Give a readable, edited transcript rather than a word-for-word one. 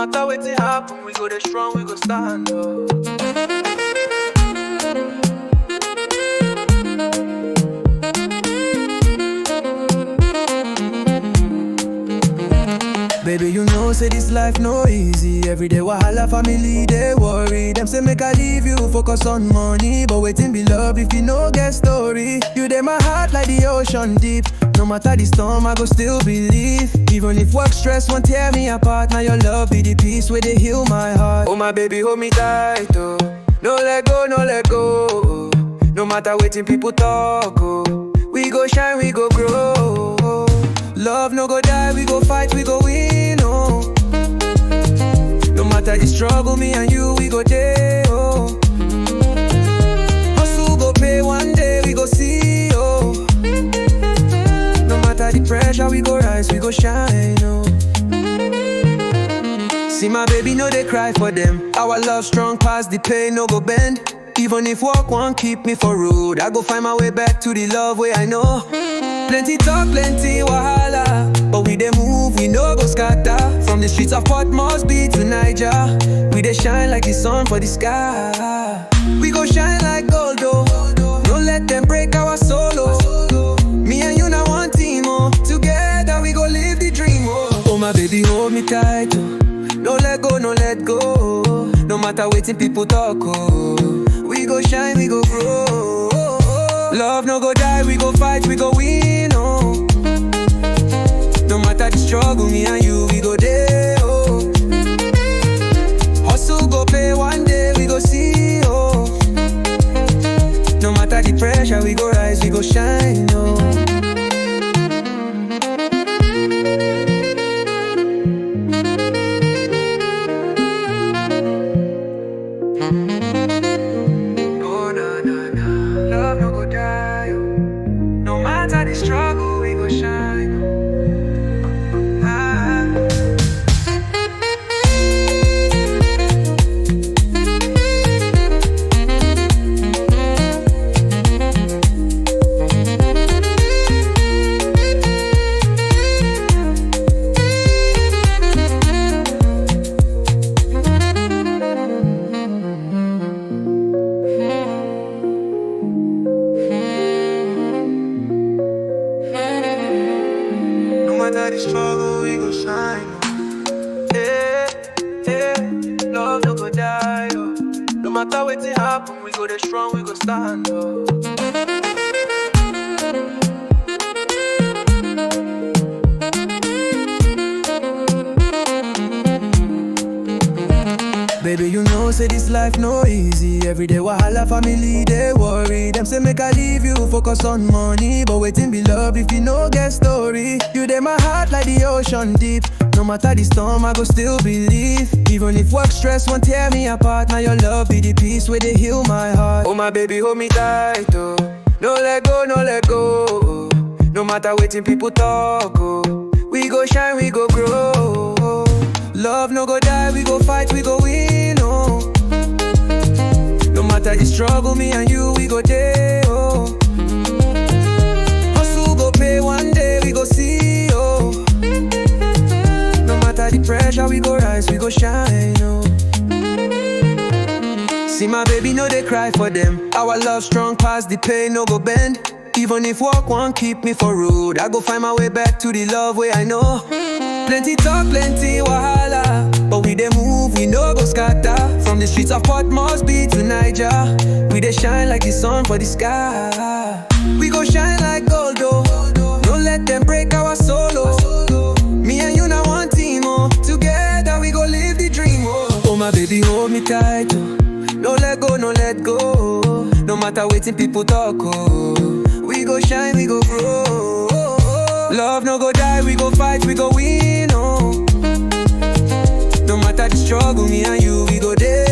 matter what it happen, we go there strong, we go stand up. Baby, you know, say this life no easy. Every day wahala, family, they worry. Them say make I leave you, focus on money. But waiting be love if you no get story. You dey my heart like the ocean deep. No matter the storm, I go still believe. Even if work stress won't tear me apart, now your love be the peace where they heal my heart. Oh my baby, hold me tight, oh. No let go, no let go. No matter waiting people talk, oh. We go shine, we go grow. Love no go die, we go fight, we go win, oh. No matter the struggle, me and you, we go there, oh. Hustle go pay one day, we go see, oh. No matter the pressure, we go rise, we go shine, oh. See my baby, no they cry for them. Our love strong past the pain, no go bend. Even if walk won't keep me for road, I go find my way back to the love way I know. Plenty talk, plenty wahala, but we dey move, we no go scatter. From the streets of Port Moresby to Niger, we dey shine like the sun for the sky. We go shine like gold, oh. Don't let them break our solo. Me and you now one team, oh. Together we go live the dream, oh. Oh my baby, hold me tight, oh. No let go, no let go. No matter waiting people talk, oh. We go shine, we go grow. Love no go die, we go fight, we go win, oh. No matter the struggle, me and you, we go there, oh. Hustle go pay one day, we go see, oh. No matter the pressure, we go rise, we go shine, oh. Struggle, we go shine. No matter the struggle, we go shine. Yeah, yeah. Love no go die, oh. No matter what it happen, we go there strong, we go stand up. Baby, you know, say this life no easy. Every day wahala, family, they worry. Them say make I leave you, focus on money. But waiting be love if you no get story. You dey my heart like the ocean deep. No matter the storm, I go still believe. Even if work stress won't tear me apart, now your love be the peace where they heal my heart. Oh my baby, hold me tight, oh. No let go, no let go. No matter waiting people talk, oh. We go shine, we go grow. Love no go die, we go fight, we go win, oh. No matter the struggle, me and you, we go there, oh. Hustle go pay one day, we go see, oh. No matter the pressure, we go rise, we go shine, oh. See my baby, no they cry for them. Our love strong past the pain, no go bend. Even if walk won't keep me for road, I go find my way back to the love way I know. Plenty talk, plenty wahala, but we dey move, we no go scatter. From the streets of Port Moresby to Niger, we dey shine like the sun for the sky. We go shine like gold, oh. Don't let them break our solo. Me and you now one team, oh. Together we go live the dream, oh. Oh my baby, hold me tight, oh. No let go, no let go. No matter waiting people talk, oh. We go shine, we go grow. Love no go die, we go fight, we go win, oh. No matter the struggle, me and you, we go there.